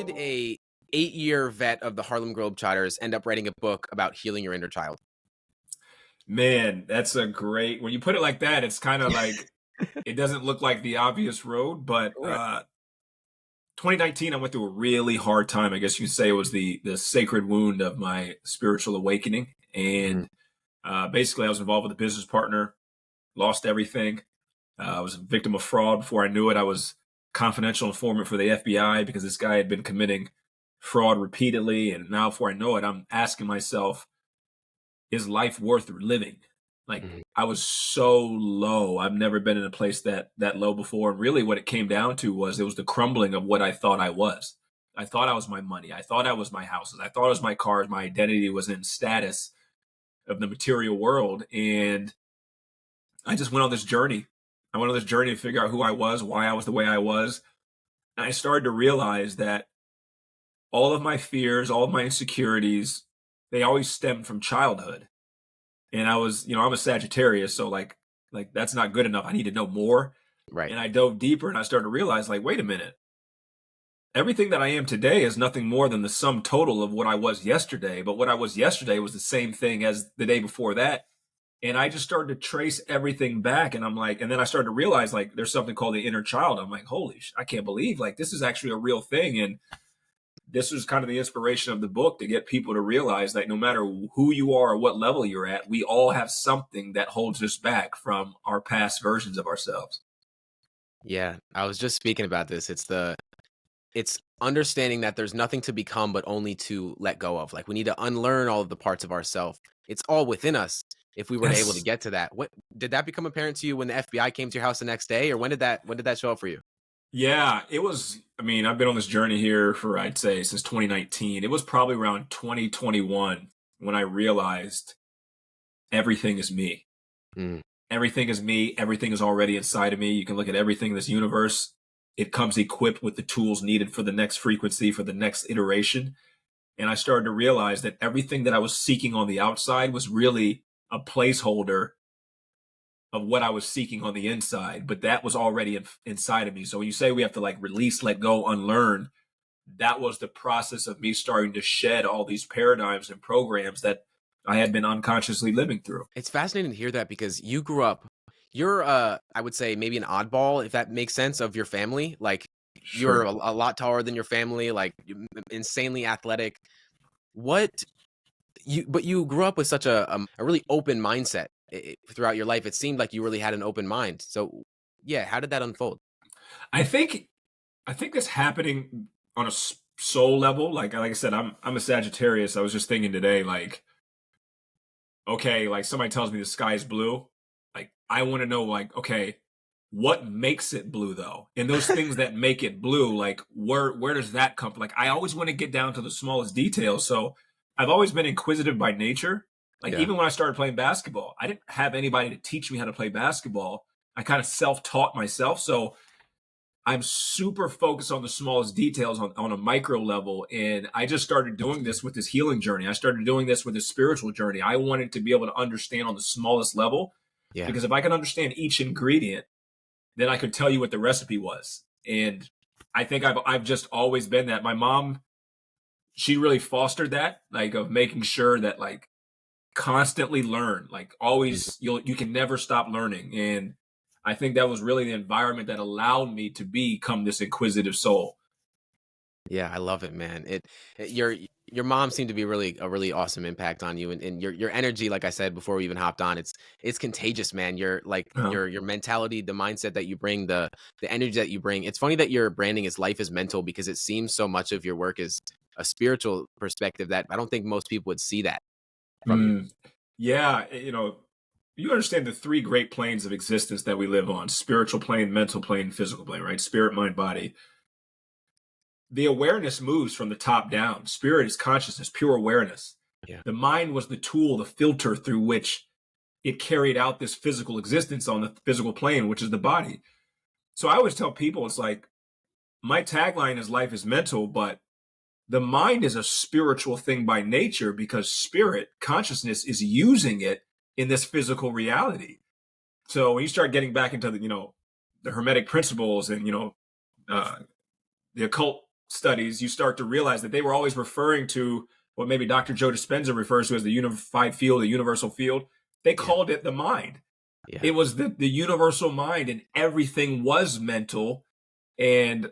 did a 8-year vet of the Harlem Globetrotters end up writing a book about healing your inner child? Man, that's a great, when you put it like that, it's kind of like, it doesn't look like the obvious road, but Right. 2019, I went through a really hard time. I guess you could say it was the sacred wound of my spiritual awakening. Mhm. And basically, I was involved with a business partner, lost everything. I was a victim of fraud. Before I knew it, I was confidential informant for the FBI because this guy had been committing fraud repeatedly. And now, before I know it, I'm asking myself, is life worth living? Like, Mhm. I was so low. I've never been in a place that low before. And really what it came down to was it was the crumbling of what I thought I was. I thought I was my money. I thought I was my houses. I thought it was my cars. My identity was in status of the material world. And I just went on this journey. I went on this journey to figure out who I was, why I was the way I was. And I started to realize that all of my fears, all of my insecurities, they always stemmed from childhood. And I was, I'm a Sagittarius, so like that's not good enough. I need to know more. Right. And I dove deeper and I started to realize, like, wait a minute. Everything that I am today is nothing more than the sum total of what I was yesterday. But what I was yesterday was the same thing as the day before that. And I just started to trace everything back. And I'm like, and then I started to realize, like, there's something called the inner child. I'm like, I can't believe, like, this is actually a real thing. And this was kind of the inspiration of the book, to get people to realize that no matter who you are or what level you're at, we all have something that holds us back from our past versions of ourselves. Yeah, I was just speaking about this. It's understanding that there's nothing to become but only to let go of. Like, we need to unlearn all of the parts of ourself. It's all within us if we were to able to Yes. get to that. What did that become apparent to you when the FBI came to your house the next day, or when did that show up for you? Yeah, it was. I mean, I've been on this journey here for, I'd say, since 2019. It was probably around 2021 when I realized everything is me. Mm. Everything is me. Everything is already inside of me. You can look at everything in this universe. It comes equipped with the tools needed for the next frequency, for the next iteration. And I started to realize that everything that I was seeking on the outside was really a placeholder of what I was seeking on the inside, but that was already inside of me. So when you say we have to, like, release, let go, unlearn, that was the process of me starting to shed all these paradigms and programs that I had been unconsciously living through. It's fascinating to hear that because you grew up, you're I would say maybe an oddball, if that makes sense, of your family. Like, you're Sure. a lot taller than your family, like insanely athletic. What but you grew up with such a really open mindset throughout your life. It seemed like you really had an open mind. So yeah, how did that unfold? I think I think that's happening on a soul level. Like I said, I'm a Sagittarius. I was just thinking today, like, okay, like somebody tells me the sky is blue, like I want to know, like, okay, what makes it blue though? And those things that make it blue, like where does that come from? Like, I always want to get down to the smallest details. So I've always been inquisitive by nature. Like, Yeah. even when I started playing basketball, I didn't have anybody to teach me how to play basketball. I kind of self-taught myself. So I'm super focused on the smallest details on a micro level. And I just started doing this with this healing journey. I started doing this with this spiritual journey. I wanted to be able to understand on the smallest level, Yeah. because if I could understand each ingredient, then I could tell you what the recipe was. And I think I've just always been that. My mom, she really fostered that, like, of making sure that, like, constantly learn, like, always, you can never stop learning. And I think that was really the environment that allowed me to become this inquisitive soul. Yeah, I love it, man. Your mom seemed to be really a really awesome impact on you, and your energy, like I said before we even hopped on, it's contagious, man. Your like Uh, your mentality, the mindset that you bring, the energy that you bring. It's funny that your branding is life is mental, because it seems so much of your work is a spiritual perspective that I don't think most people would see that from you. mm, yeah, you understand the three great planes of existence that we live on: spiritual plane, mental plane, physical plane, right? Spirit, mind, body. The awareness moves from the top down. Spirit is consciousness, pure awareness. Yeah. The mind was the tool, the filter through which it carried out this physical existence on the physical plane, which is the body. So I always tell people, it's like, my tagline is life is mental, but the mind is a spiritual thing by nature, because spirit, consciousness, is using it in this physical reality. So when you start getting back into the Hermetic principles and, uh, the occult studies, you start to realize that they were always referring to what maybe Dr. Joe Dispenza refers to as the unified field, the universal field. They called it the mind. Yeah. It was the universal mind, and everything was mental. And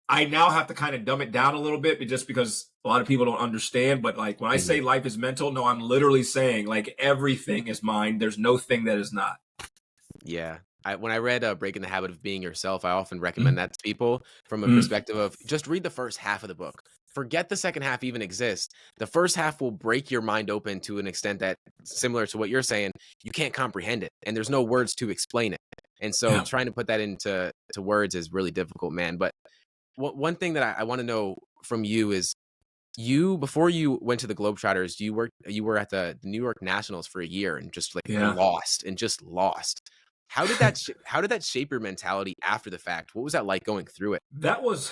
I now have to kind of dumb it down a little bit just because a lot of people don't understand. But like when I say life is mental, no, I'm literally saying like everything is mind. There's no thing that is not. Yeah. When I read Breaking the Habit of Being Yourself, I often recommend that to people from a perspective of just read the first half of the book. Forget the second half even exists. The first half will break your mind open to an extent that, similar to what you're saying, you can't comprehend it. And there's no words to explain it. And so trying to put that into words is really difficult, man. But one thing that I want to know from you is, before you went to the Globetrotters, you were at the New York Nationals for a year and just like lost. How did that shape your mentality after the fact? What was that like going through it? That was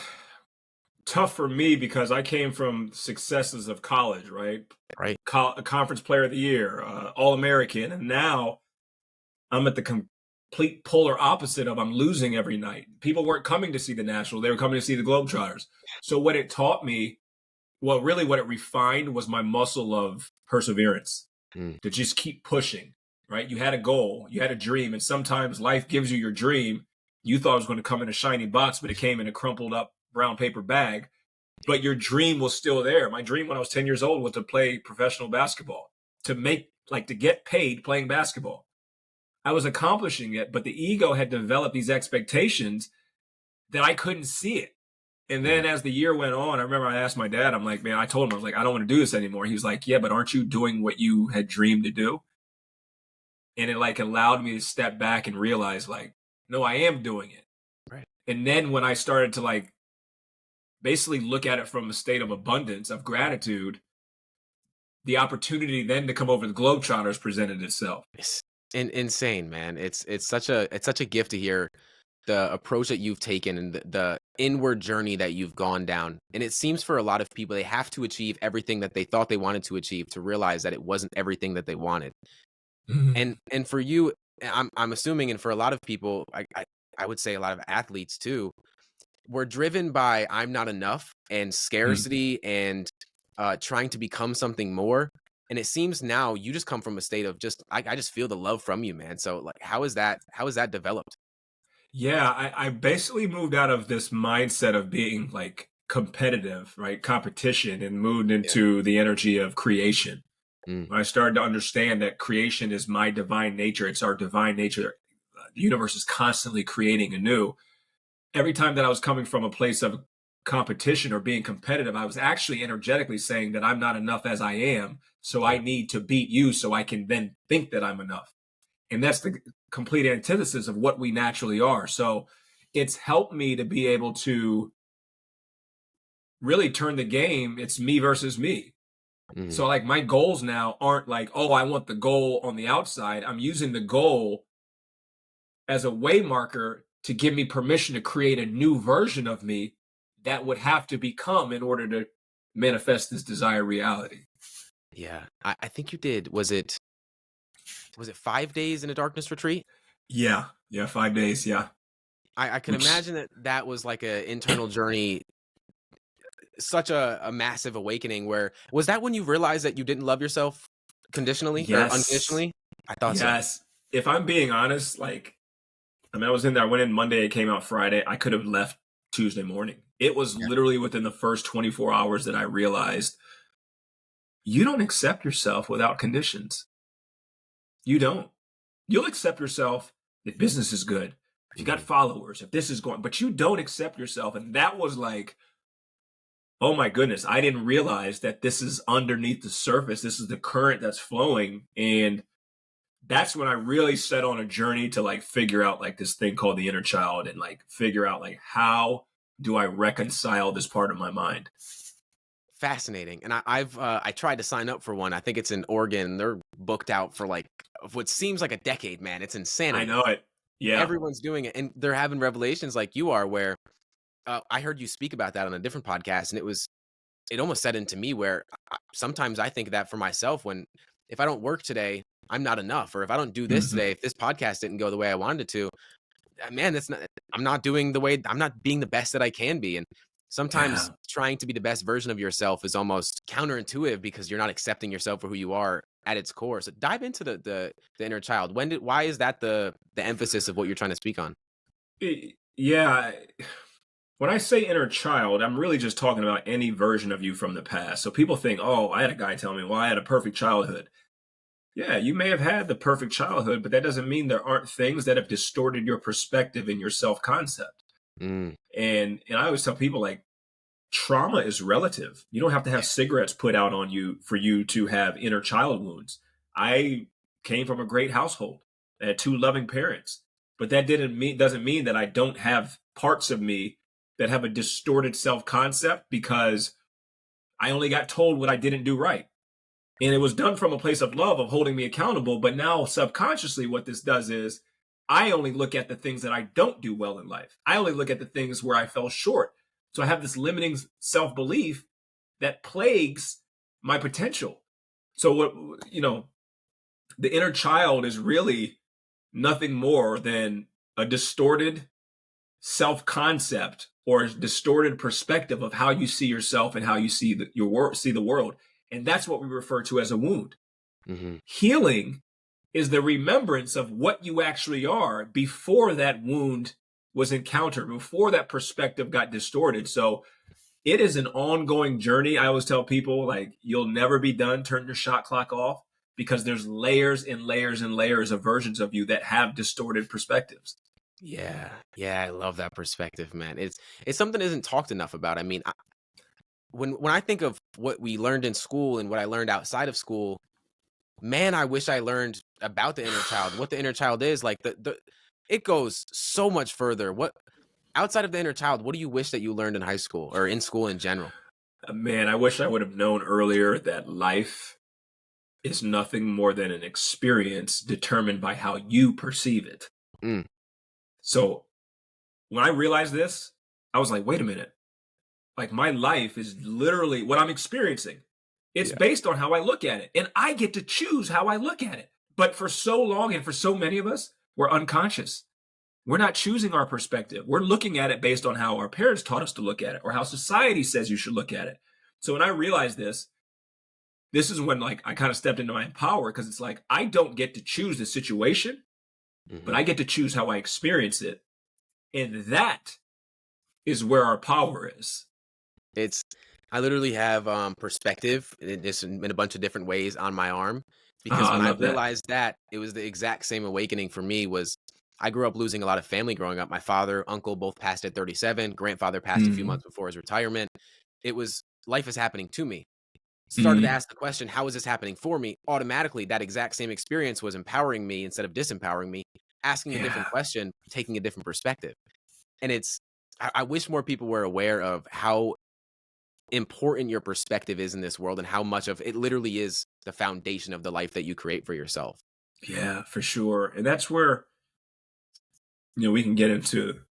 tough for me because I came from successes of college, right? Right. Conference player of the year, All-American. And now I'm at the complete polar opposite of I'm losing every night. People weren't coming to see the National. They were coming to see the Globetrotters. So what it taught me, well, really what it refined was my muscle of perseverance to just keep pushing, right? You had a goal, you had a dream, and sometimes life gives you your dream. You thought it was going to come in a shiny box, but it came in a crumpled up brown paper bag. But your dream was still there. My dream when I was 10 years old was to play professional basketball, to get paid playing basketball. I was accomplishing it, but the ego had developed these expectations that I couldn't see it. And then as the year went on, I remember I asked my dad, I'm like, man, I told him, I was like, I don't want to do this anymore. He was like, yeah, but aren't you doing what you had dreamed to do? And it like allowed me to step back and realize like, no, I am doing it. Right. And then when I started to like basically look at it from a state of abundance, of gratitude, the opportunity then to come over to the Globetrotters presented itself. It's insane, man. It's such a gift to hear the approach that you've taken and the inward journey that you've gone down. And it seems for a lot of people, they have to achieve everything that they thought they wanted to achieve to realize that it wasn't everything that they wanted. And for you, I'm assuming, and for a lot of people, I would say a lot of athletes too, we're driven by I'm not enough and scarcity and trying to become something more. And it seems now you just come from a state of just I just feel the love from you, man. So like, how is that developed? Yeah, I basically moved out of this mindset of being like competitive, right? Competition, and moved into the energy of creation. When I started to understand that creation is my divine nature, it's our divine nature. The universe is constantly creating anew. Every time that I was coming from a place of competition or being competitive, I was actually energetically saying that I'm not enough as I am. So I need to beat you so I can then think that I'm enough. And that's the complete antithesis of what we naturally are. So it's helped me to be able to really turn the game. It's me versus me. So like my goals now aren't like, oh, I want the goal on the outside. I'm using the goal as a way marker to give me permission to create a new version of me that would have to become in order to manifest this desired reality. Yeah. I think you did. Was it 5 days in a darkness retreat? Yeah. 5 days. Yeah. I can imagine that was like an internal journey, such a massive awakening. Where was that when you realized that you didn't love yourself conditionally or unconditionally? I thought so. Yes. If I'm being honest, like, I mean, I was in there, I went in Monday, it came out Friday. I could have left Tuesday morning. It was literally within the first 24 hours that I realized you don't accept yourself without conditions. You don't. You'll accept yourself if business is good, if you got followers, if this is going, but you don't accept yourself. And that was like, oh my goodness, I didn't realize that this is underneath the surface. This is the current that's flowing. And that's when I really set on a journey to like figure out like this thing called the inner child and like figure out like, how do I reconcile this part of my mind? Fascinating. And I tried to sign up for one. I think it's in Oregon. They're booked out for like what seems like a decade, man. It's insanity. I know it. Yeah. Everyone's doing it. And they're having revelations like you are, where I heard you speak about that on a different podcast. And it almost set into me where sometimes I think that for myself, if I don't work today, I'm not enough. Or if I don't do this today, if this podcast didn't go the way I wanted it to, man, I'm not being the best that I can be. And sometimes Yeah. trying to be the best version of yourself is almost counterintuitive because you're not accepting yourself for who you are at its core. So dive into the inner child. Why is that the emphasis of what you're trying to speak on? Yeah. When I say inner child, I'm really just talking about any version of you from the past. So people think, oh, I had a guy tell me, well, I had a perfect childhood. Yeah, you may have had the perfect childhood, but that doesn't mean there aren't things that have distorted your perspective and your self concept. Mm, And I always tell people, like, trauma is relative. You don't have to have yeah. cigarettes put out on you for you to have inner child wounds. I came from a great household. I had two loving parents, but that didn't mean doesn't mean that I don't have parts of me that have a distorted self concept because I only got told what I didn't do right. And it was done from a place of love, of holding me accountable. But now, subconsciously, what this does is I only look at the things that I don't do well in life. I only look at the things where I fell short. So I have this limiting self belief that plagues my potential. So, the inner child is really nothing more than a distorted self concept or a distorted perspective of how you see yourself and how you see see the world. And that's what we refer to as a wound. Hmm. Healing is the remembrance of what you actually are before that wound was encountered, before that perspective got distorted. So it is an ongoing journey. I always tell people, like, you'll never be done. Turn your shot clock off because there's layers and layers and layers of versions of you that have distorted perspectives. Yeah, yeah, I love that perspective, man. It's something that isn't talked enough about. I mean, when I think of what we learned in school and what I learned outside of school, man, I wish I learned about the inner child, what the inner child is. Like the it goes so much further. What outside of the inner child, what do you wish that you learned in high school or in school in general? Man, I wish I would have known earlier that life is nothing more than an experience determined by how you perceive it. Mm, So when I realized this, I was like, wait a minute. Like, my life is literally what I'm experiencing. It's yeah. based on how I look at it. And I get to choose how I look at it. But for so long and for so many of us, we're unconscious. We're not choosing our perspective. We're looking at it based on how our parents taught us to look at it or how society says you should look at it. So when I realized this is when, like, I kind of stepped into my power because it's like I don't get to choose the situation, but Hmm. I get to choose how I experience it. And that is where our power is. It's I literally have perspective just in a bunch of different ways on my arm because I when I love that. realized that, it was the exact same awakening for me was I grew up losing a lot of family growing up. My father, uncle both passed at 37. Grandfather passed a few Mhm. months before his retirement. It was life is happening to me. Started to Mhm. ask the question, how is this happening for me? Automatically, that exact same experience was empowering me instead of disempowering me, asking a different Yeah, question, taking a different perspective. And I wish more people were aware of how important your perspective is in this world and how much of it literally is the foundation of the life that you create for yourself. yeah, for sure. And that's where, we can get into,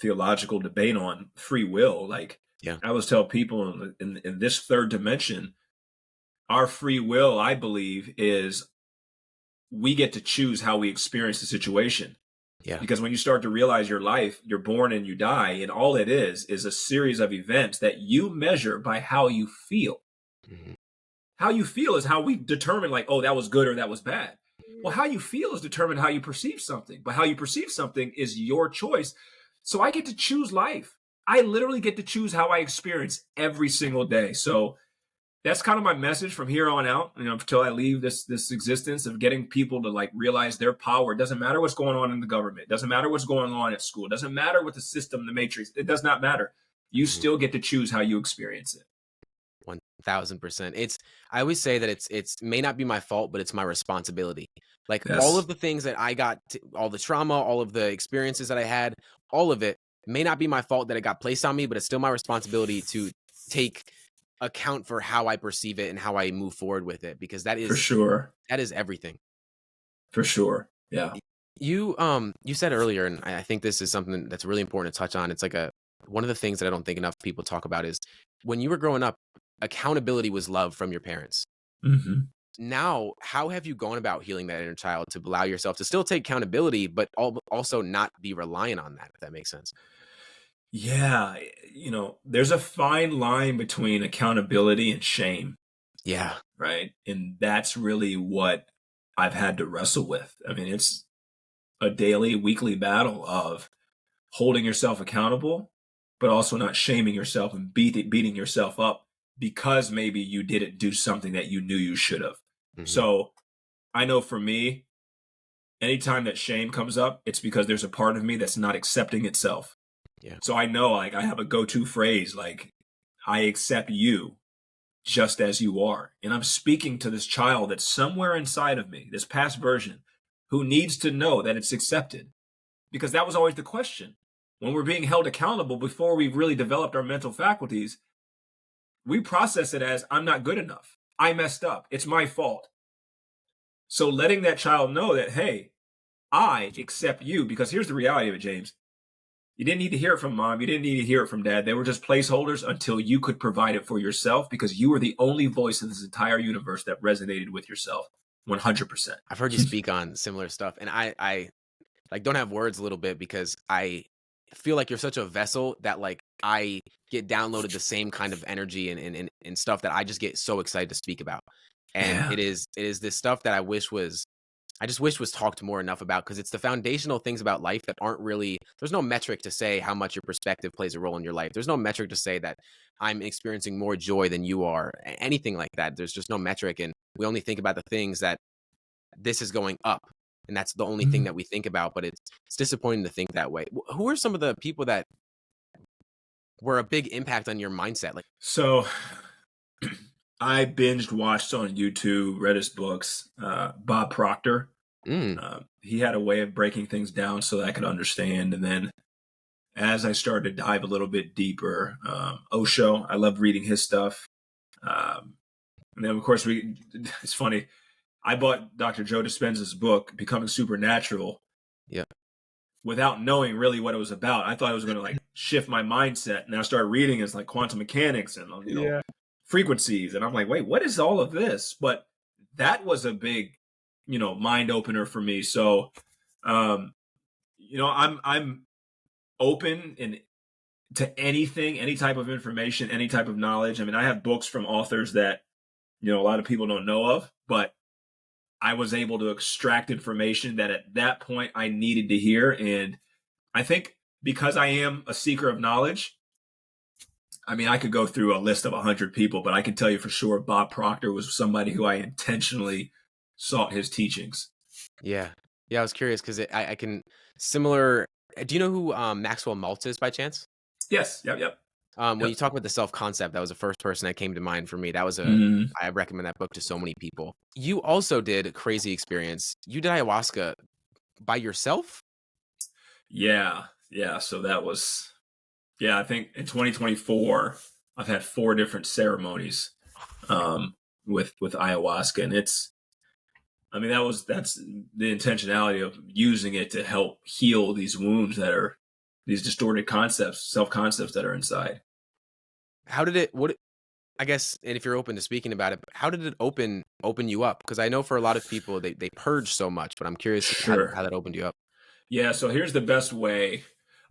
theological debate on free will. Like, Yeah. I always tell people in this third dimension, our free will, I believe, is we get to choose how we experience the situation. Yeah. Because when you start to realize your life, you're born and you die, and all it is a series of events that you measure by how you feel. Mhm. How you feel is how we determine, like, oh, that was good or that was bad. Well, how you feel is determined how you perceive something, but how you perceive something is your choice. So I get to choose life. I literally get to choose how I experience every single day. So that's kind of my message from here on out, until I leave this existence, of getting people to, like, realize their power. It doesn't matter what's going on in the government. It doesn't matter what's going on at school. It doesn't matter what the system, the matrix. It does not matter. You Mhm. still get to choose how you experience it. 1000%. I always say that it's may not be my fault, but it's my responsibility. Like all of Yes, the things that all the trauma, all of the experiences that I had, all of it may not be my fault that it got placed on me, but it's still my responsibility to take account for how I perceive it and how I move forward with it because for sure. that is everything. For sure. Yeah. You said earlier, and I think this is something that's really important to touch on. It's like one of the things that I don't think enough people talk about is when you were growing up, accountability was love from your parents. Mhm. Now, how have you gone about healing that inner child to allow yourself to still take accountability, but also not be reliant on that, if that makes sense? Yeah, there's a fine line between accountability and shame, Yeah. right? And that's really what I've had to wrestle with. I mean, it's a daily, weekly battle of holding yourself accountable, but also not shaming yourself and beating yourself up because maybe you didn't do something that you knew you should have. Hmm. So I know for me, anytime that shame comes up, it's because there's a part of me that's not accepting itself. Yeah. So I know, like, I have a go-to phrase, like, I accept you just as you are. And I'm speaking to this child that's somewhere inside of me, this past version, who needs to know that it's accepted. Because that was always the question. When we're being held accountable before we've really developed our mental faculties, we process it as, I'm not good enough. I messed up. It's my fault. So letting that child know that, hey, I accept you, because here's the reality of it, James. You didn't need to hear it from mom. You didn't need to hear it from dad. They were just placeholders until you could provide it for yourself, because you were the only voice in this entire universe that resonated with yourself 100%. I've heard you speak on similar stuff, and I like don't have words a little bit because I feel like you're such a vessel that like I get downloaded the same kind of energy and stuff that I just get so excited to speak about. And Yeah. it is this stuff that I just wish was talked more enough about, because it's the foundational things about life that aren't really, there's no metric to say how much your perspective plays a role in your life. There's no metric to say that I'm experiencing more joy than you are, anything like that. There's just no metric. And we only think about the things that this is going up. And that's the only thing that we think about, but it's disappointing to think that way. Who are some of the people that were a big impact on your mindset? Like, So I binged watched on YouTube, read his books. Bob Proctor. mm, He had a way of breaking things down so that I could understand. And then as I started to dive a little bit deeper, Osho, I loved reading his stuff. Um, and then, of course, it's funny. I bought Dr. Joe Dispenza's book, Becoming Supernatural, yeah, without knowing really what it was about. I thought it was going to like shift my mindset. And I started reading it's like quantum mechanics and, yeah, frequencies. And I'm like, wait, what is all of this? But that was a big, mind opener for me. So, um, I'm open and to anything, any type of information, any type of knowledge. I mean, I have books from authors that, a lot of people don't know of, but I was able to extract information that at that point I needed to hear. And I think because I am a seeker of knowledge, I mean, I could go through a list of 100 people, but I can tell you for sure Bob Proctor was somebody who I intentionally sought his teachings. yeah. Yeah, I was curious because I can similar. Do you know who Maxwell Maltz is by chance? Yes. Yep. Yep. When you Yep. talk about the self concept, that was the first person that came to mind for me. Mm, I recommend that book to so many people. You also did a crazy experience. You did ayahuasca by yourself? yeah. Yeah. So that was, yeah, I think in 2024, I've had 4 different ceremonies with ayahuasca. And I mean, that's the intentionality of using it to help heal these wounds that are these distorted concepts, self concepts that are inside. How did it, what, I guess, and if you're open to speaking about it, how did it open you up? Because I know for a lot of people, they purge so much, but I'm curious Sure. how that opened you up. Yeah. So here's the best way.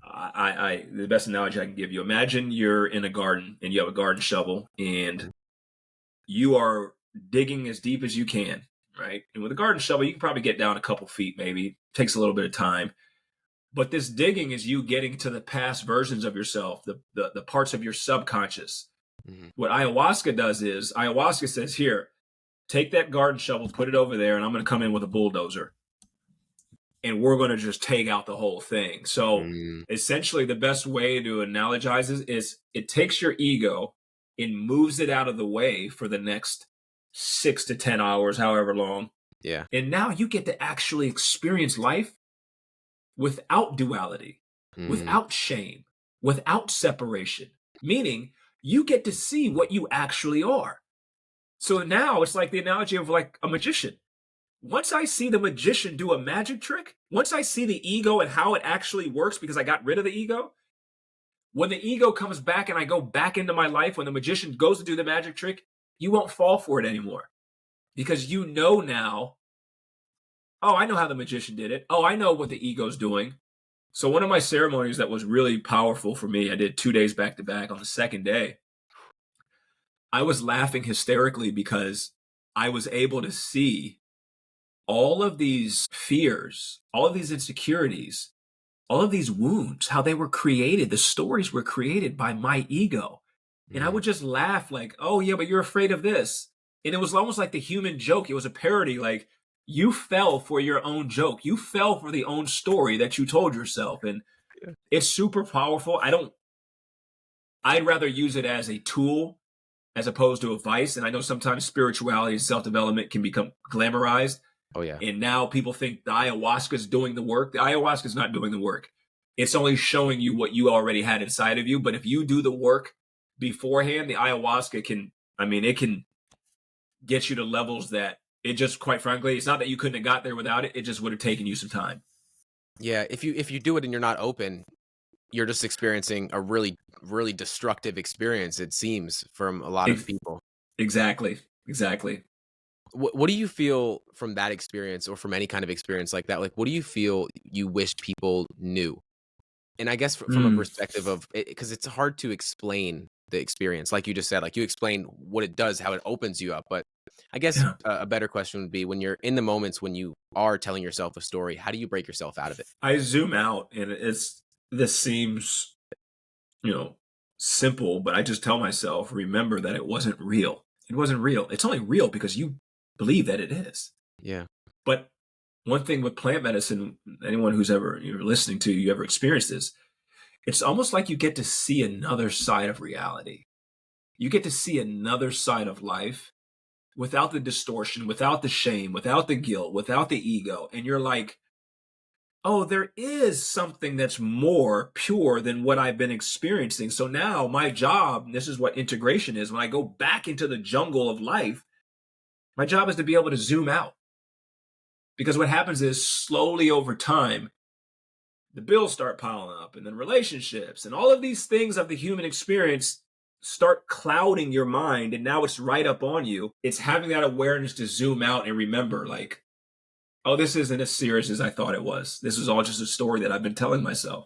The best analogy I can give you. Imagine you're in a garden and you have a garden shovel and Mhm. you are digging as deep as you can, right? And with a garden shovel, you can probably get down a couple feet, maybe. It takes a little bit of time. But this digging is you getting to the past versions of yourself, the parts of your subconscious. Mhm. What ayahuasca does is ayahuasca says, here, take that garden shovel, put it over there, and I'm going to come in with a bulldozer. And we're going to just take out the whole thing. So Mm, essentially, the best way to analogize is it takes your ego and moves it out of the way for the next 6 to 10 hours, however long. yeah. And now you get to actually experience life without duality, Mm, without shame, without separation, meaning you get to see what you actually are. So now it's like the analogy of like a magician. Once I see the magician do a magic trick, once I see the ego and how it actually works because I got rid of the ego, when the ego comes back and I go back into my life, when the magician goes to do the magic trick, you won't fall for it anymore because you know now, oh, I know how the magician did it. Oh, I know what the ego's doing. So one of my ceremonies that was really powerful for me, I did 2 days back to back. On the second day, I was laughing hysterically because I was able to see all of these fears, all of these insecurities, all of these wounds, how they were created. The stories were created by my ego. And I Mm, would just laugh like, oh, yeah, but you're afraid of this. And it was almost like the human joke. It was a parody. Like, you fell for your own joke. You fell for the own story that you told yourself. And yeah. it's super powerful. I'd rather use it as a tool as opposed to a vice. And I know sometimes spirituality and self development can become glamorized. Oh yeah. And now people think the ayahuasca is doing the work. The ayahuasca is not doing the work. It's only showing you what you already had inside of you. But if you do the work beforehand, the ayahuasca can, I mean, it can get you to levels that it just, quite frankly, it's not that you couldn't have got there without it. It just would have taken you some time. Yeah, if you do it and you're not open, you're just experiencing a really destructive experience, it seems, from a lot of Ex- people. Exactly. Exactly. What do you feel from that experience, or from any kind of experience like that? Like, what do you feel you wish people knew? And I guess from a Mm, perspective of it, because it's hard to explain the experience, like you just said, like you explain what it does, how it opens you up. But I guess yeah. a better question would be, when you're in the moments when you are telling yourself a story, how do you break yourself out of it? I zoom out and this seems, you know, simple, but I just tell myself, remember that it wasn't real. It wasn't real. It's only real because you believe that it is. Yeah. But one thing with plant medicine, anyone who's ever you're listening to, you ever experienced this, it's almost like you get to see another side of reality. You get to see another side of life without the distortion, without the shame, without the guilt, without the ego. And you're like, oh, there is something that's more pure than what I've been experiencing. So now my job, this is what integration is. When I go back into the jungle of life, my job is to be able to zoom out. Because what happens is slowly over time, the bills start piling up, and then relationships and all of these things of the human experience start clouding your mind. And now it's right up on you. It's having that awareness to zoom out and remember, like, oh, this isn't as serious as I thought it was. This is all just a story that I've been telling myself.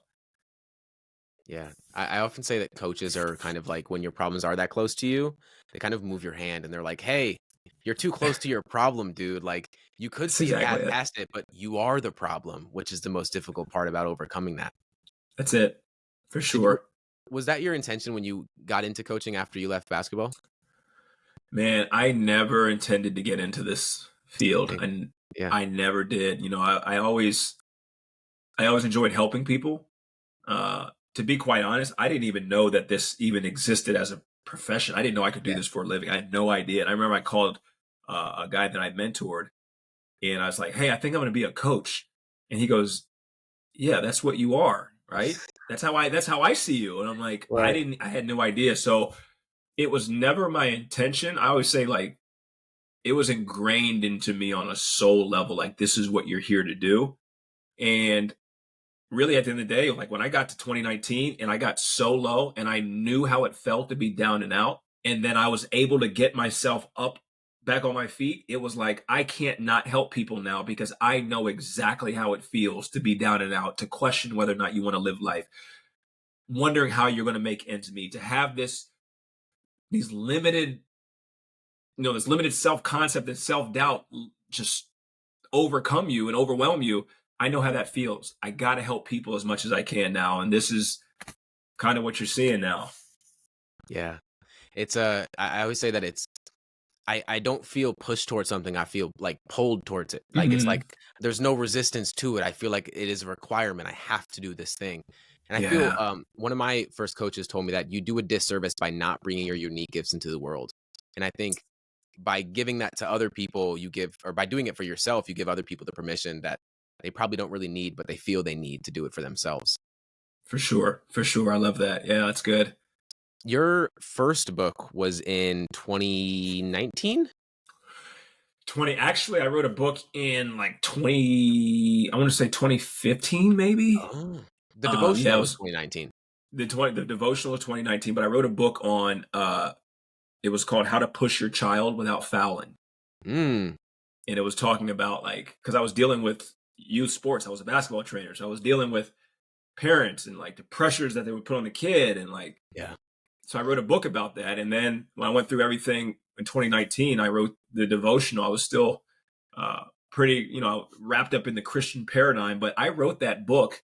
Yeah. I often say that coaches are kind of like, when your problems are that close to you, they kind of move your hand and they're like, hey, you're too close to your problem, dude. Like, you could That's see a exactly path it. past it, but you are the problem, which is the most difficult part about overcoming that. That's it, for Did you, sure. was that your intention when you got into coaching after you left basketball? Man, I never intended to get into this field, Dang. and Yeah. I never did. You know, I always enjoyed helping people. To be quite honest, I didn't even know that this even existed as a profession. I didn't know I could do Yeah. this for a living. I had no idea. And I remember I called a guy that I mentored, and I was like, "Hey, I think I'm going to be a coach." And he goes, "Yeah, that's what you are, right? That's how I see you." And I'm like, Right. I had no idea. So it was never my intention. I always say, like, it was ingrained into me on a soul level. Like, this is what you're here to do. And really, at the end of the day, like, when I got to 2019 and I got so low and I knew how it felt to be down and out, and then I was able to get myself up back on my feet, it was like, I can't not help people now because I know exactly how it feels to be down and out, to question whether or not you want to live life, wondering how you're going to make ends meet, to have these limited, this limited self concept and self doubt just overcome you and overwhelm you. I know how that feels. I got to help people as much as I can now. And this is kind of what you're seeing now. Yeah. It's I always say that I don't feel pushed towards something. I feel like pulled towards it. Like, it's Hmm. like there's no resistance to it. I feel like it is a requirement. I have to do this thing. And I feel Yeah, one of my first coaches told me that you do a disservice by not bringing your unique gifts into the world. And I think by giving that to other people, you give, or by doing it for yourself, you give other people the permission that they probably don't really need, but they feel they need to do it for themselves. for sure. For sure. I love that. Yeah, that's good. Your first book was in 2019? Actually, I wrote a book in like 20, I want to say 2015, maybe. Oh, the Yeah, it devotional was was 2019. the devotional of 2019, but I wrote a book on, it was called How to Push Your Child Without Fouling. Mm, And it was talking about, like, because I was dealing with youth sports. I was a basketball trainer. So I was dealing with parents and like the pressures that they would put on the kid. And like, Yeah. so I wrote a book about that. And then when I went through everything in 2019, I wrote the devotional. I was still pretty, wrapped up in the Christian paradigm, but I wrote that book.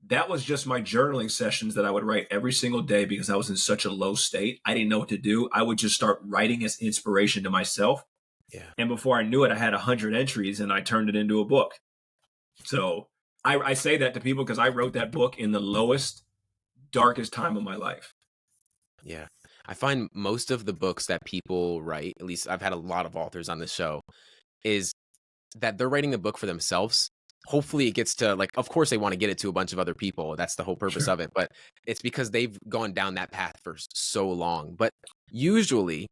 That was just my journaling sessions that I would write every single day because I was in such a low state. I didn't know what to do. I would just start writing as inspiration to myself. Yeah. And before I knew it, I had 100 entries and I turned it into a book. So I say that to people because I wrote that book in the lowest, darkest time of my life. Yeah. I find most of the books that people write, at least I've had a lot of authors on this show, is that they're writing the book for themselves. Hopefully it gets to, like, of course they want to get it to a bunch of other people. That's the whole purpose Sure. of it. But it's because they've gone down that path for so long. But usually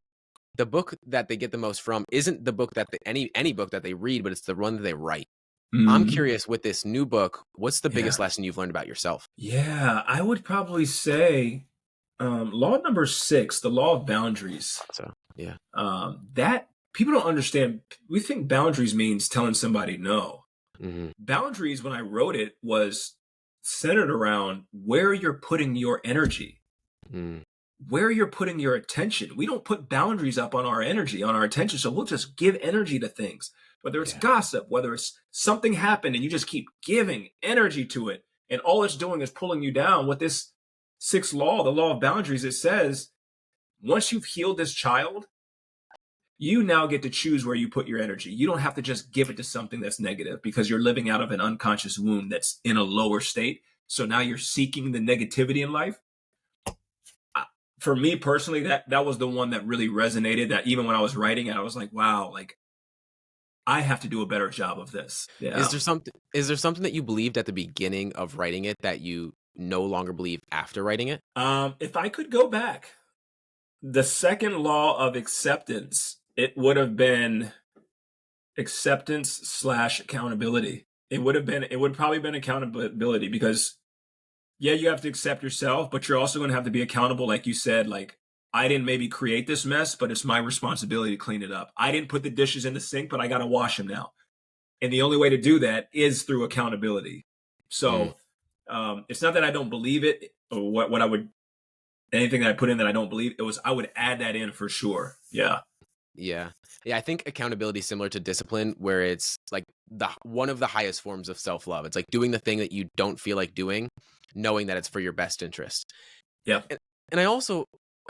the book that they get the most from isn't the book that any book that they read, but it's the one that they write. I'm Mhm. curious, with this new book, what's the biggest Yeah. lesson you've learned about yourself? Yeah. I would probably say law number 6, the law of boundaries. So, yeah. That people don't understand. We think boundaries means telling somebody no. Hmm. Boundaries, when I wrote it, was centered around where you're putting your energy, Mm, where you're putting your attention. We don't put boundaries up on our energy, on our attention. So we'll just give energy to things, whether it's yeah. gossip, whether it's something happened and you just keep giving energy to it. And all it's doing is pulling you down. With this 6th law, the law of boundaries, it says, once you've healed this child, you now get to choose where you put your energy. You don't have to just give it to something that's negative because you're living out of an unconscious wound that's in a lower state. So now you're seeking the negativity in life. For me personally, that was the one that really resonated, that even when I was writing it, I was like, wow, like I have to do a better job of this. Is Yeah. there something that you believed at the beginning of writing it that you no longer believe after writing it? If I could go back, the 2nd law of acceptance, it would have been acceptance/accountability. It would probably been accountability because yeah, you have to accept yourself, but you're also going to have to be accountable. Like you said, like I didn't maybe create this mess, but it's my responsibility to clean it up. I didn't put the dishes in the sink, but I got to wash them now. And the only way to do that is through accountability. Mm, So it's not that I don't believe it or what I would, anything that I put in that I don't believe, it was, I would add that in for sure. Yeah. yeah. Yeah, I think accountability is similar to discipline, where it's like one of the highest forms of self-love. It's like doing the thing that you don't feel like doing, knowing that it's for your best interest. Yep. And I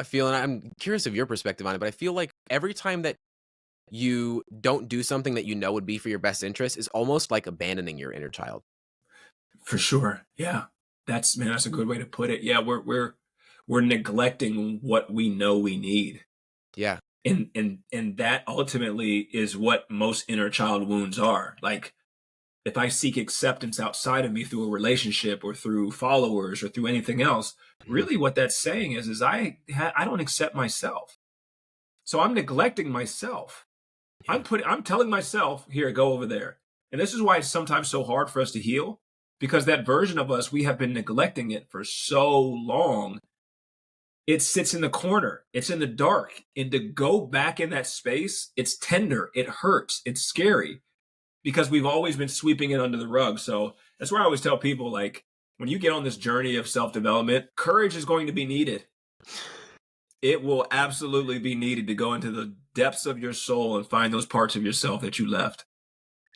feel, and I'm curious of your perspective on it, but I feel like every time that you don't do something that you know would be for your best interest is almost like abandoning your inner child. For sure. Yeah. That's a good way to put it. Yeah. We're neglecting what we know we need. Yeah. And that ultimately is what most inner child wounds are. Like if I seek acceptance outside of me through a relationship or through followers or through anything else, Mhm. really what that's saying is I don't accept myself. So I'm neglecting myself. Yeah. I'm telling myself, here, go over there. And this is why it's sometimes so hard for us to heal, because that version of us, we have been neglecting it for so long. It sits in the corner. It's in the dark. And to go back in that space, it's tender. It hurts. It's scary because we've always been sweeping it under the rug. So that's where I always tell people, like, when you get on this journey of self-development, courage is going to be needed. It will absolutely be needed to go into the depths of your soul and find those parts of yourself that you left.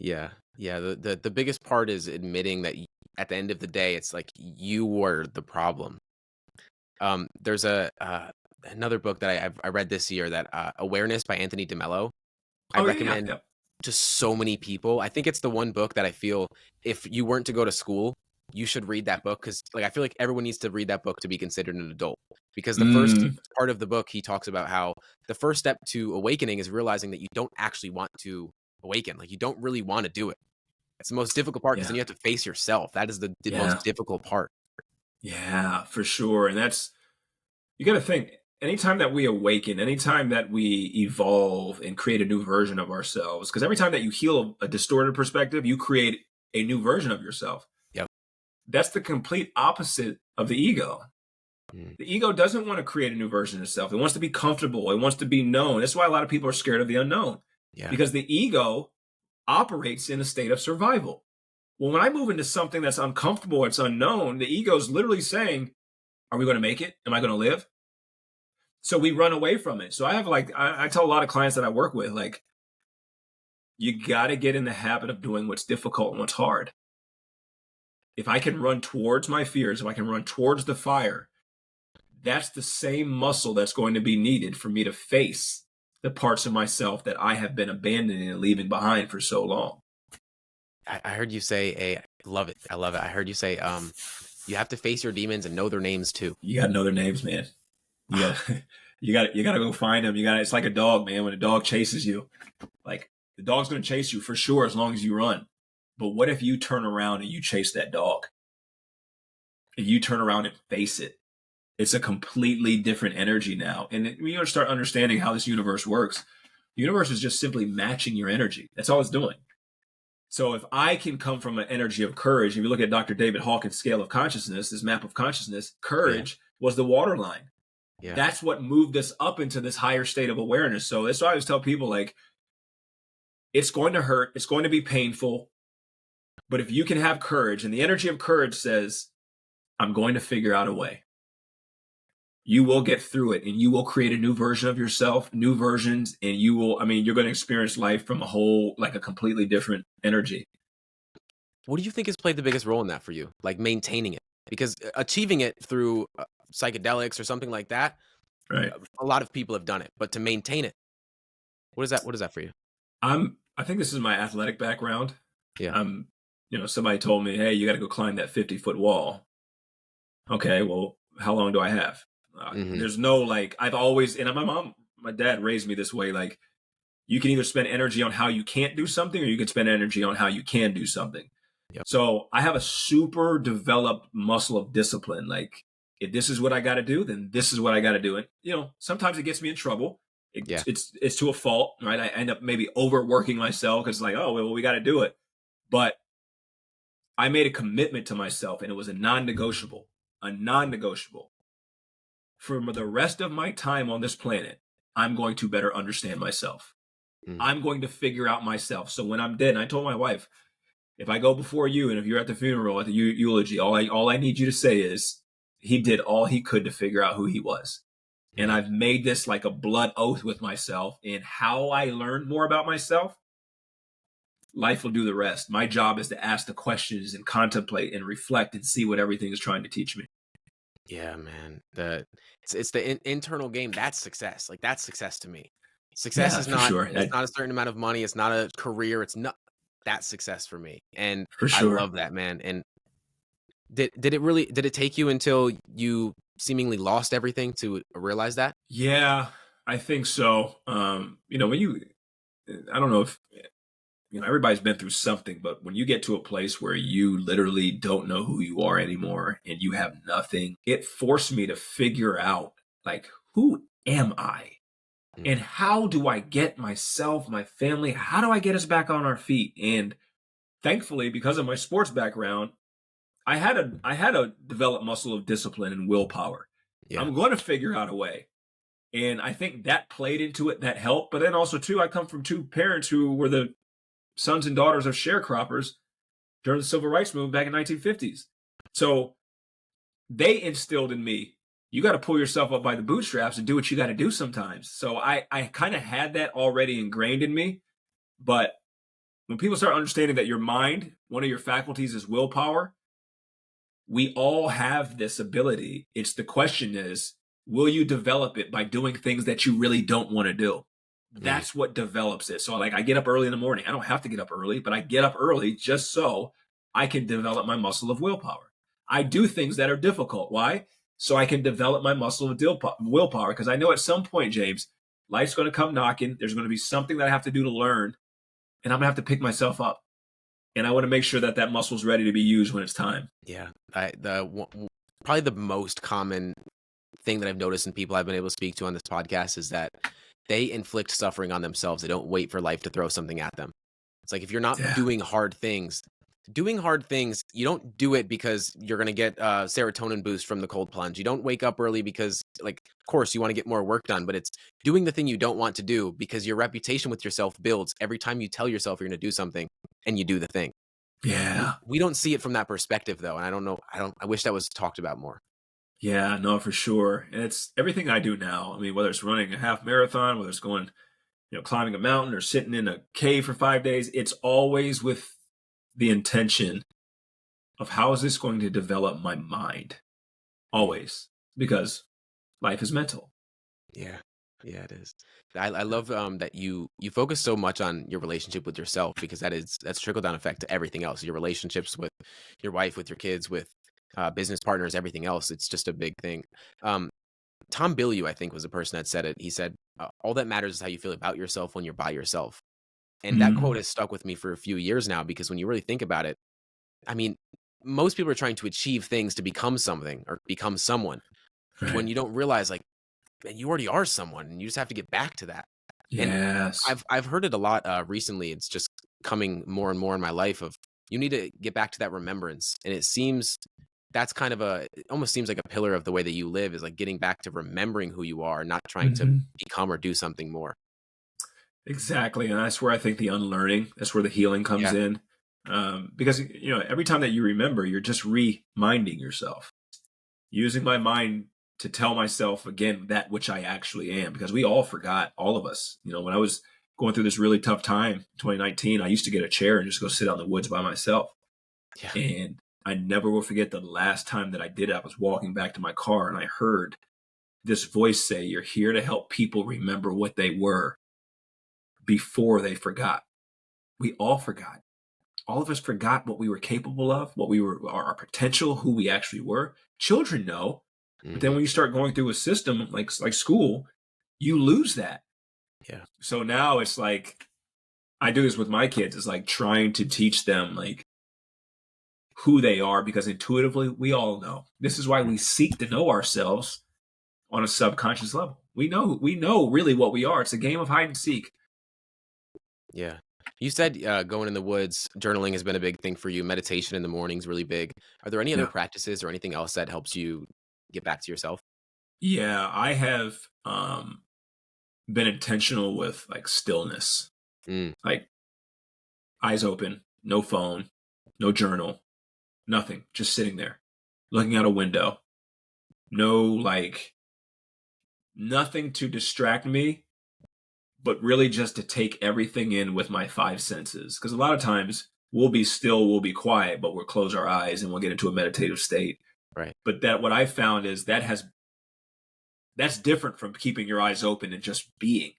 Yeah. Yeah. The biggest part is admitting that at the end of the day, it's like you were the problem. There's another book that I read this year, that Awareness by Anthony DeMello. I Oh yeah, recommend yeah. to so many people. I think it's the one book that I feel, if you weren't to go to school, you should read that book, because like I feel like everyone needs to read that book to be considered an adult. Because the first Mm, part of the book, he talks about how the first step to awakening is realizing that you don't actually want to awaken. Like you don't really want to do it. It's the most difficult part, because then yeah, you have to face yourself. That is the yeah, most difficult part. yeah, for sure. And that's, you got to think, anytime that we awaken, anytime that we evolve and create a new version of ourselves, because every time that you heal a distorted perspective, you create a new version of yourself. Yep. That's the complete opposite of the ego. Mm, The ego doesn't want to create a new version of itself. It wants to be comfortable. It wants to be known. That's why a lot of people are scared of the unknown, yeah. because the ego operates in a state of survival. Well, when I move into something that's uncomfortable, it's unknown, the ego's literally saying, are we going to make it? Am I going to live? So we run away from it. So I have like, I tell a lot of clients that I work with, like, you got to get in the habit of doing what's difficult and what's hard. If I can run towards my fears, if I can run towards the fire, that's the same muscle that's going to be needed for me to face the parts of myself that I have been abandoning and leaving behind for so long. I heard you say love it. I love it. I heard you say, you have to face your demons and know their names too. You got to know their names, man. You got you got to go find them. It's like a dog, man. When a dog chases you, like the dog's going to chase you for sure as long as you run. But what if you turn around and you chase that dog? And you turn around and face it? It's a completely different energy now. And you start understanding how this universe works. The universe is just simply matching your energy. That's all it's doing. So if I can come from an energy of courage, if you look at Dr. David Hawkins' scale of consciousness, this map of consciousness, courage was the waterline. Yeah. That's what moved us up into this higher state of awareness. So that's why I always tell people, like, it's going to hurt. It's going to be painful. But if you can have courage, and the energy of courage says, I'm going to figure out a way. You will get through it, and you will create a new version of yourself, new versions, and you're going to experience life from a completely different energy. What do you think has played the biggest role in that for you? Like maintaining it? Because achieving it through psychedelics or something like that, right? A lot of people have done it, but to maintain it, what is that for you? I think this is my athletic background. Yeah. Somebody told me, hey, you got to go climb that 50-foot wall. Okay, well, how long do I have? There's no, like, I've always, and my dad raised me this way, like, you can either spend energy on how you can't do something, or you can spend energy on how you can do something. Yep. So I have a super developed muscle of discipline. Like, if this is what I got to do, then this is what I got to do. And, sometimes it gets me in trouble. It's to a fault, right? I end up maybe overworking myself because, like, oh, well, we got to do it. But I made a commitment to myself, and it was a non-negotiable. For the rest of my time on this planet, I'm going to better understand myself. I'm going to figure out myself. So when I'm dead, and I told my wife, if I go before you, and if you're at the funeral, at the eulogy, all I need you to say is, he did all he could to figure out who he was. And I've made this like a blood oath with myself. And how I learn more about myself, life will do the rest. My job is to ask the questions and contemplate and reflect and see what everything is trying to teach me. Yeah, man. It's the internal game. That's success. Like, that's success to me. Success is not, it's not a certain amount of money. It's not a career. It's not, that's success for me. And for sure. I love that, man. And did it take you until you seemingly lost everything to realize that? Yeah, I think so. I don't know if, everybody's been through something, but when you get to a place where you literally don't know who you are anymore and you have nothing, it forced me to figure out, like, who am I? And how do I get myself, my family, how do I get us back on our feet? And thankfully, because of my sports background, I had a developed muscle of discipline and willpower. Yeah. I'm going to figure out a way. And I think that played into it, that helped. But then also, too, I come from two parents who were the sons and daughters of sharecroppers during the civil rights movement back in the 1950s. So they instilled in me, you got to pull yourself up by the bootstraps and do what you got to do sometimes. So I kind of had that already ingrained in me. But when people start understanding that your mind, one of your faculties is willpower, we all have this ability. The question is, will you develop it by doing things that you really don't want to do? That's what develops it. So, like, I get up early in the morning. I don't have to get up early, but I get up early just so I can develop my muscle of willpower. I do things that are difficult. Why? So I can develop my muscle of willpower, because I know at some point, James, life's going to come knocking. There's going to be something that I have to do to learn, and I'm going to have to pick myself up. And I want to make sure that muscle is ready to be used when it's time. Yeah. Probably the most common thing that I've noticed in people I've been able to speak to on this podcast is that they inflict suffering on themselves. They don't wait for life to throw something at them. It's like, if you're not doing hard things, you don't do it because you're going to get a serotonin boost from the cold plunge. You don't wake up early because, like, of course you want to get more work done, but it's doing the thing you don't want to do because your reputation with yourself builds every time you tell yourself you're going to do something and you do the thing. Yeah. We don't see it from that perspective though, and I wish that was talked about more. Yeah, no, for sure. And it's everything I do now. I mean, whether it's running a half marathon, whether it's going, climbing a mountain or sitting in a cave for 5 days, it's always with the intention of how is this going to develop my mind? Mm. Always. Because life is mental. Yeah. Yeah, it is. I love that you focus so much on your relationship with yourself because that's trickle down effect to everything else. Your relationships with your wife, with your kids, with business partners, everything else. It's just a big thing. Um, Tom Bilyeu, I think, was the person that said it. He said, "All that matters is how you feel about yourself when you're by yourself." And that quote Mm, has stuck with me for a few years now because when you really think about it, I mean, most people are trying to achieve things to become something or become someone when right. you don't realize, like, man, you already are someone, and you just have to get back to that. And Yes. I've heard it a lot recently. It's just coming more and more in my life. Of you need to get back to that remembrance, and it seems that's kind of it almost seems like a pillar of the way that you live is like getting back to remembering who you are, not trying to Hmm. become or do something more. Exactly. And that's where I think the unlearning, that's where the healing comes Yeah. in. Because, every time that you remember, you're just reminding yourself, using my mind to tell myself again that which I actually am. Because we all forgot, all of us. When I was going through this really tough time, 2019, I used to get a chair and just go sit out in the woods by myself. Yeah. And I never will forget the last time that I did it. I was walking back to my car and I heard this voice say, "You're here to help people remember what they were before they forgot." We all forgot. All of us forgot what we were capable of, what we were, our potential, who we actually were. Children know, but then Hmm. when you start going through a system like school, you lose that. Yeah. So now it's like I do this with my kids. It's like trying to teach them like who they are because intuitively we all know. This is why Mm. we seek to know ourselves on a subconscious level. We know really what we are. It's a game of hide and seek. Yeah. You said going in the woods, journaling has been a big thing for you. Meditation in the morning's really big. Are there any other Yeah. practices or anything else that helps you get back to yourself? Yeah, I have been intentional with like stillness. Mm. Like eyes open, no phone, no journal, nothing, just sitting there, looking out a window. No, like, nothing to distract me, but really just to take everything in with my five senses. Because a lot of times we'll be still, we'll be quiet, but we'll close our eyes and we'll get into a meditative state. Right. But that what I found is that's different from keeping your eyes open and just being.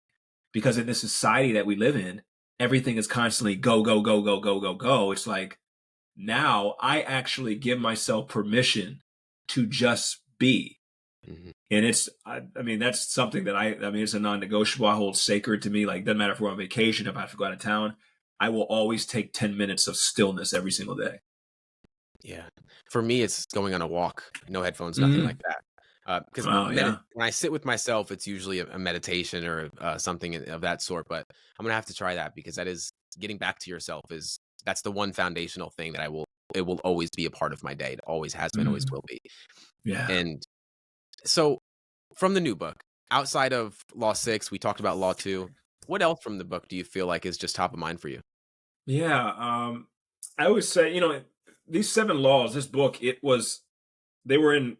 Because in this society that we live in, everything is constantly go, go, go, go, go, go, go. It's like now I actually give myself permission to just be. Hmm. And I mean, that's something that I mean, it's a non negotiable. I hold sacred to me. Like, doesn't matter if we're on vacation, if I have to go out of town, I will always take 10 minutes of stillness every single day. Yeah. For me, it's going on a walk, no headphones, nothing like Mm. that. Because Oh, yeah. when I sit with myself, it's usually a meditation or something of that sort. But I'm gonna have to try that because that is getting back to yourself is that's the one foundational thing that it will always be a part of my day. It always has been, always Mm. will be. Yeah. And so from the new book, outside of Law 6, we talked about Law 2. What else from the book do you feel like is just top of mind for you? Yeah. I always say, these seven laws, this book, they were in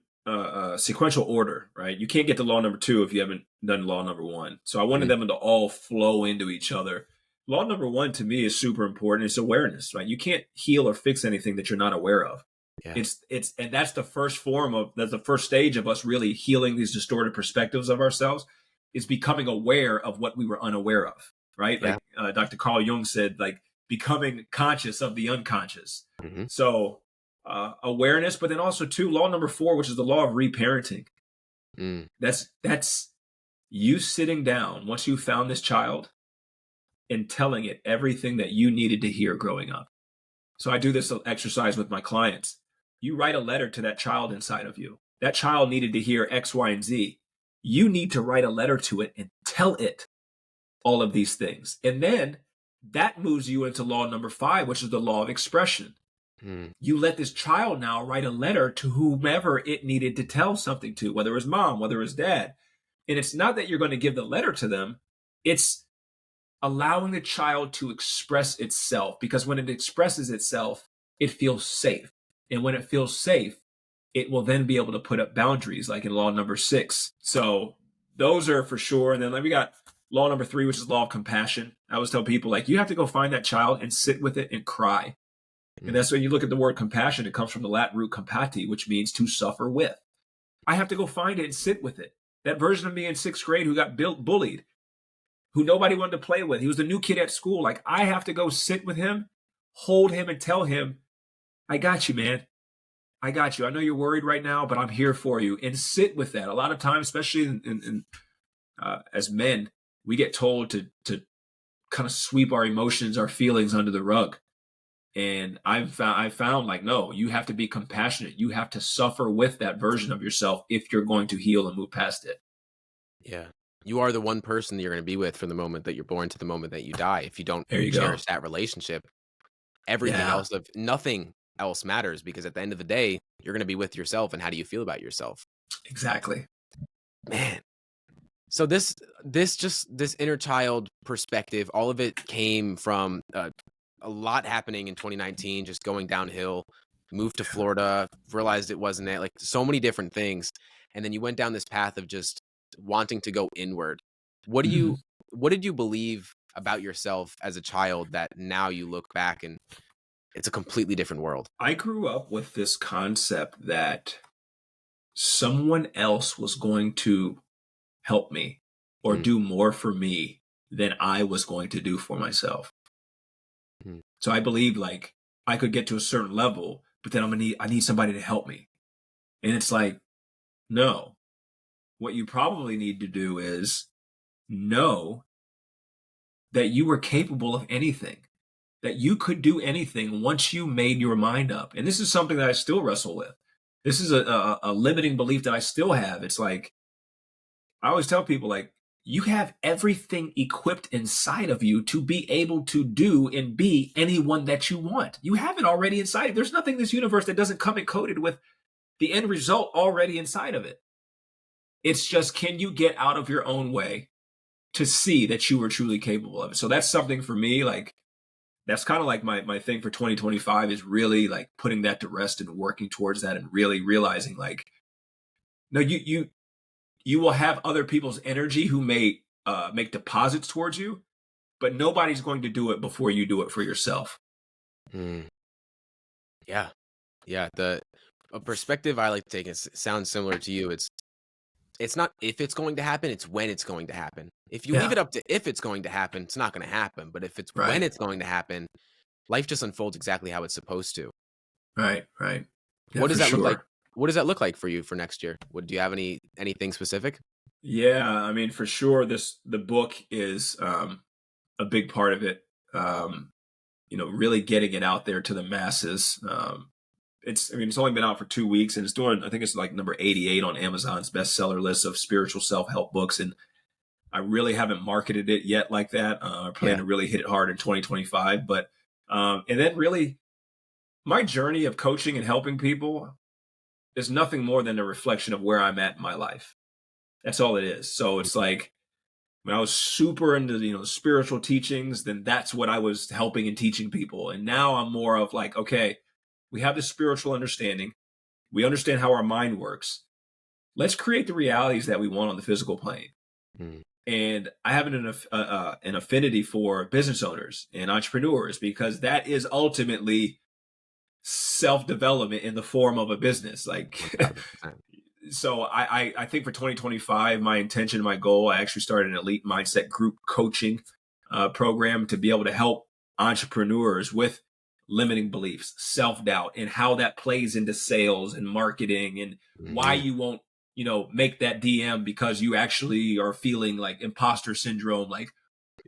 sequential order, right? You can't get to law number two if you haven't done law number one. So I wanted Mm, them to all flow into each other. Law number one to me is super important. It's awareness, right? You can't heal or fix anything that you're not aware of. yeah. And that's that's the first stage of us really healing these distorted perspectives of ourselves is becoming aware of what we were unaware of, right? Yeah. Like Dr. Carl Jung said, like becoming conscious of the unconscious. Hmm. So awareness, but then also too, law number four, which is the law of reparenting. Mm, That's you sitting down once you found this child and telling it everything that you needed to hear growing up. So I do this exercise with my clients. You write a letter to that child inside of you. That child needed to hear X, Y, and Z. You need to write a letter to it and tell it all of these things. And then that moves you into law number five, which is the law of expression. mm, You let this child now write a letter to whomever it needed to tell something to, whether it was mom, whether it was dad. And it's not that you're going to give the letter to them, it's allowing the child to express itself. Because when it expresses itself, it feels safe. And when it feels safe, it will then be able to put up boundaries, like in law number 6. So those are for sure. And then we got law number 3, which is law of compassion. I always tell people, like, you have to go find that child and sit with it and cry. And that's when you look at the word compassion, it comes from the Latin root compati, which means to suffer with. I have to go find it and sit with it. That version of me in 6th grade who got bullied, who nobody wanted to play with, he was the new kid at school. Like, I have to go sit with him, hold him, and tell him, I got you, man. I got you. I know you're worried right now, but I'm here for you. And sit with that. A lot of times, especially as men, we get told to kind of sweep our emotions, our feelings under the rug. And I found like, no, you have to be compassionate. You have to suffer with that version of yourself if you're going to heal and move past it. Yeah. You are the one person that you're going to be with from the moment that you're born to the moment that you die. If you don't cherish that relationship, everything else nothing else matters, because at the end of the day, you're going to be with yourself. And how do you feel about yourself? Exactly. Man. So this inner child perspective, all of it came from a lot happening in 2019, just going downhill, moved to Florida, realized it wasn't it, like so many different things. And then you went down this path of just wanting to go inward. What did you believe about yourself as a child that now you look back and it's a completely different world? I grew up with this concept that someone else was going to help me or do more for me than I was going to do for myself. So I believed like I could get to a certain level, but then I need somebody to help me. And it's like, no, what you probably need to do is know that you were capable of anything, that you could do anything once you made your mind up. And this is something that I still wrestle with. This is a limiting belief that I still have. It's like, I always tell people, like, you have everything equipped inside of you to be able to do and be anyone that you want. You have it already inside. There's nothing in this universe that doesn't come encoded with the end result already inside of it. It's just, can you get out of your own way to see that you are truly capable of it? So that's something for me, like, that's kind of like my thing for 2025 is really like putting that to rest and working towards that and really realizing like, no, you will have other people's energy who may make deposits towards you, but nobody's going to do it before you do it for yourself. Yeah. Yeah. A perspective I like to take, it sounds similar to you. It's not if it's going to happen, it's when it's going to happen. If you leave it up to if it's going to happen, it's not going to happen. But if it's when it's going to happen, life just unfolds exactly how it's supposed to. Right. Yeah, what does that look like? What does that look like for you for next year? Do you have anything specific? Yeah, I mean, for sure, the book is a big part of it. Really getting it out there to the masses. It's only been out for 2 weeks, and it's doing, I think it's like number 88 on Amazon's bestseller list of spiritual self-help books. And I really haven't marketed it yet like that. I plan to really hit it hard in 2025. But and then really, my journey of coaching and helping people is nothing more than a reflection of where I'm at in my life. That's all it is. So it's like, when I was super into the spiritual teachings, then that's what I was helping and teaching people. And now I'm more of like, okay, we have this spiritual understanding. We understand how our mind works. Let's create the realities that we want on the physical plane. And I have an affinity for business owners and entrepreneurs, because that is ultimately self-development in the form of a business. Like, so I think for 2025, my intention, my goal, I actually started an elite mindset group coaching program to be able to help entrepreneurs with limiting beliefs, self-doubt, and how that plays into sales and marketing, and why you won't, make that DM because you actually are feeling like imposter syndrome, like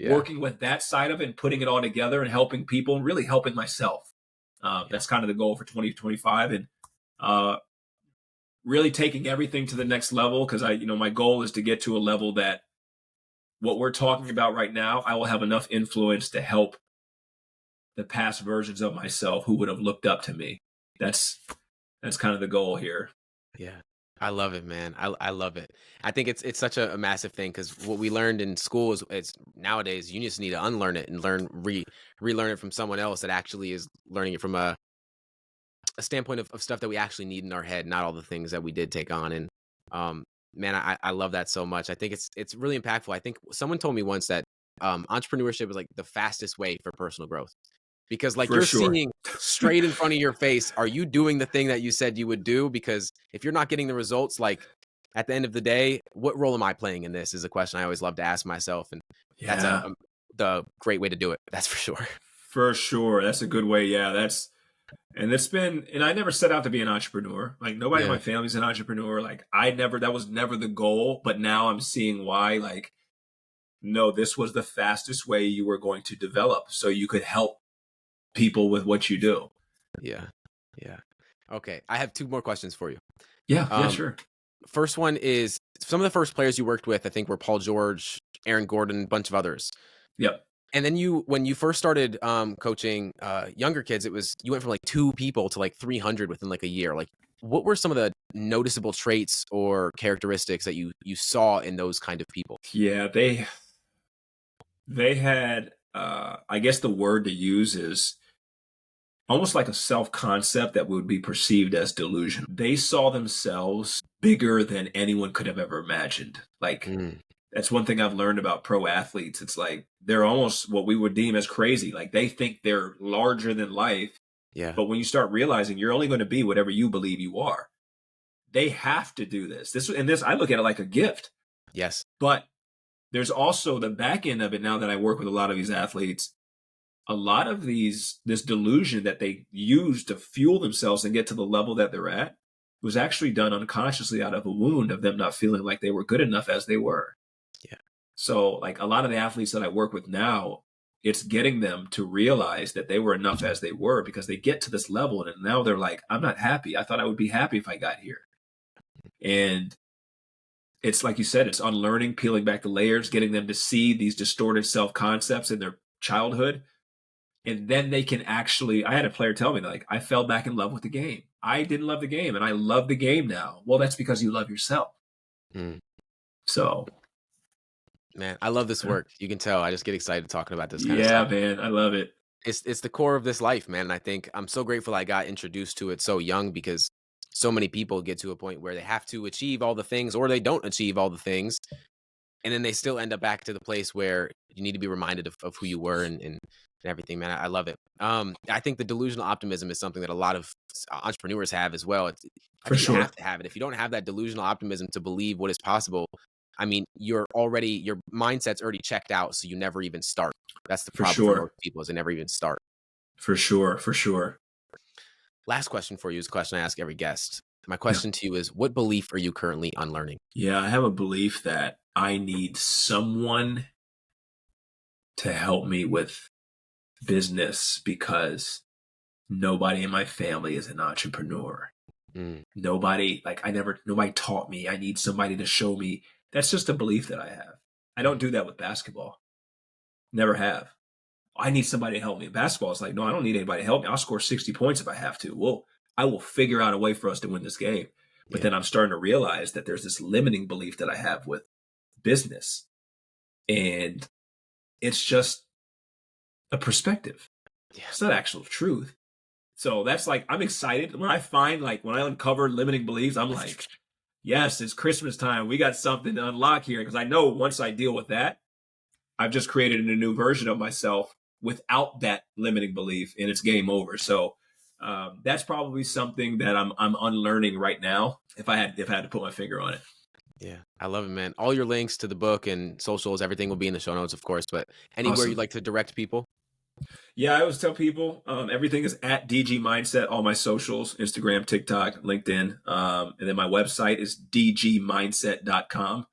working with that side of it and putting it all together and helping people and really helping myself. That's kind of the goal for 2025. And really taking everything to the next level, because my goal is to get to a level that what we're talking about right now, I will have enough influence to help the past versions of myself who would have looked up to me. That's kind of the goal here. Yeah. I love it, man. I love it. I think it's such a massive thing, because what we learned in school is it's nowadays you just need to unlearn it and relearn it from someone else that actually is learning it from a a standpoint of stuff that we actually need in our head, not all the things that we did take on. And um, man, I love that so much. I think it's really impactful. I think someone told me once that entrepreneurship is like the fastest way for personal growth because like For you're sure. seeing straight in front of your face, are you doing the thing that you said you would do? Because if you're not getting the results, like at the end of the day, what role am I playing in this is a question I always love to ask myself. And that's Yeah, the great way to do it. That's for sure. for sure. That's a good way. Yeah, and it's been, and I never set out to be an entrepreneur. Like nobody in Yeah. my family's an entrepreneur. Like that was never the goal. But now I'm seeing why. Like, no, this was the fastest way you were going to develop, so you could help people with what you do. Yeah. Yeah. Okay. I have two more questions for you. Yeah, yeah, Um, sure. First one is some of the first players you worked with, I think were Paul George, Aaron Gordon, a bunch of others. Yep. And then when you first started coaching younger kids, you went from like 2 people to like 300 within like a year. Like, what were some of the noticeable traits or characteristics that you saw in those kind of people? Yeah, they had I guess the word to use is almost like a self-concept that would be perceived as delusion. They saw themselves bigger than anyone could have ever imagined. Like Mm, that's one thing I've learned about pro athletes. It's like they're almost what we would deem as crazy. Like they think they're larger than life, yeah. but when you start realizing you're only going to be whatever you believe you are, they have to do this. This I look at it like a gift. Yes. But there's also the back end of it now that I work with a lot of these athletes. A lot of this delusion that they use to fuel themselves and get to the level that they're at was actually done unconsciously out of a wound of them not feeling like they were good enough as they were. Yeah. So like a lot of the athletes that I work with now, it's getting them to realize that they were enough as they were because they get to this level and now they're like, I'm not happy. I thought I would be happy if I got here. And it's like you said, it's unlearning, peeling back the layers, getting them to see these distorted self-concepts in their childhood. And then they can actually, I had a player tell me, like, I fell back in love with the game. I didn't love the game and I love the game now. Well, that's because you love yourself. Mm. So, Man, I love this work. You can tell. I just get excited talking about this kind of yeah, stuff. man, I love it. It's the core of this life, man. And I think I'm so grateful I got introduced to it so young because so many people get to a point where they have to achieve all the things or they don't achieve all the things. And then they still end up back to the place where you need to be reminded of who you were and everything, man. I love it. I think the delusional optimism is something that a lot of entrepreneurs have as well. I For think you have sure. to have it. If you don't have that delusional optimism to believe what is possible, I mean, your mindset's already checked out, so you never even start. That's the For problem for sure. most people is they never even start. For sure. For sure. Last question for you is a question I ask every guest. My Yeah. question to you is, what belief are you currently unlearning? Yeah, I have a belief that I need someone to help me with business because nobody in my family is an entrepreneur. Mm, Nobody, nobody taught me. I need somebody to show me. That's just a belief that I have. I don't do that with basketball. Never have. I need somebody to help me. Basketball is like, no, I don't need anybody to help me. I'll score 60 points if I have to. Well, I will figure out a way for us to win this game. But yeah. then I'm starting to realize that there's this limiting belief that I have with business. And it's just a perspective. Yeah. It's not actual truth. So that's like, I'm excited. When I uncover limiting beliefs, I'm like, yes, it's Christmas time. We got something to unlock here. Because I know once I deal with that, I've just created a new version of myself without that limiting belief, and it's game over. So that's probably something that I'm unlearning right now. If I had to put my finger on it. Yeah, I love it, man. All your links to the book and socials, everything will be in the show notes, of course. But anywhere Awesome. you'd like to direct people? Yeah, I always tell people everything is at DG Mindset. All my socials: Instagram, TikTok, LinkedIn, and then my website is dgmindset.com.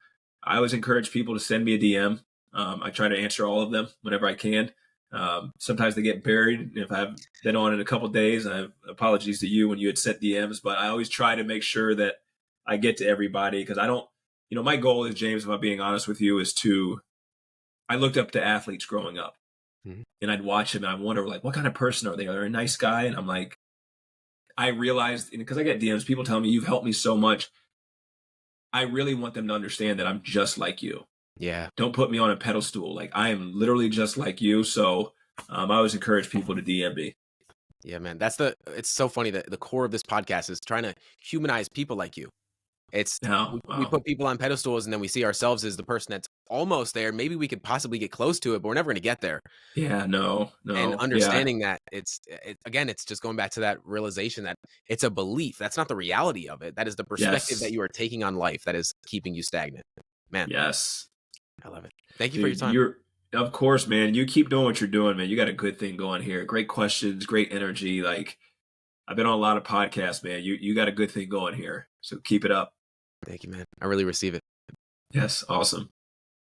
I always encourage people to send me a DM. I try to answer all of them whenever I can. Sometimes they get buried. If I've been on in a couple of days, I have apologies to you when you had sent DMs, but I always try to make sure that I get to everybody because I don't, my goal is, James, if I'm being honest with you, I looked up to athletes growing up and I'd watch them and I wonder like, what kind of person are they? Are they a nice guy? And I'm like, I realized, because I get DMs, people tell me you've helped me so much. I really want them to understand that I'm just like you. Yeah. Don't put me on a pedestal. Like I am literally just like you. So I always encourage people to DM me. Yeah, man. It's so funny that the core of this podcast is trying to humanize people like you. It's No, we wow. put people on pedestals and then we see ourselves as the person that's almost there. Maybe we could possibly get close to it, but we're never going to get there. Yeah, no, And no. Yeah. understanding that again, it's just going back to that realization that it's a belief. That's not the reality of it. That is the perspective that Yes. you are taking on life that is keeping you stagnant. Man, Yes. I love it. Thank you for your Dude, time. of course, man. You keep doing what you're doing, man. You got a good thing going here. Great questions, great energy. Like, I've been on a lot of podcasts, man. You got a good thing going here. So keep it up. Thank you, man. I really receive it. Yes, awesome.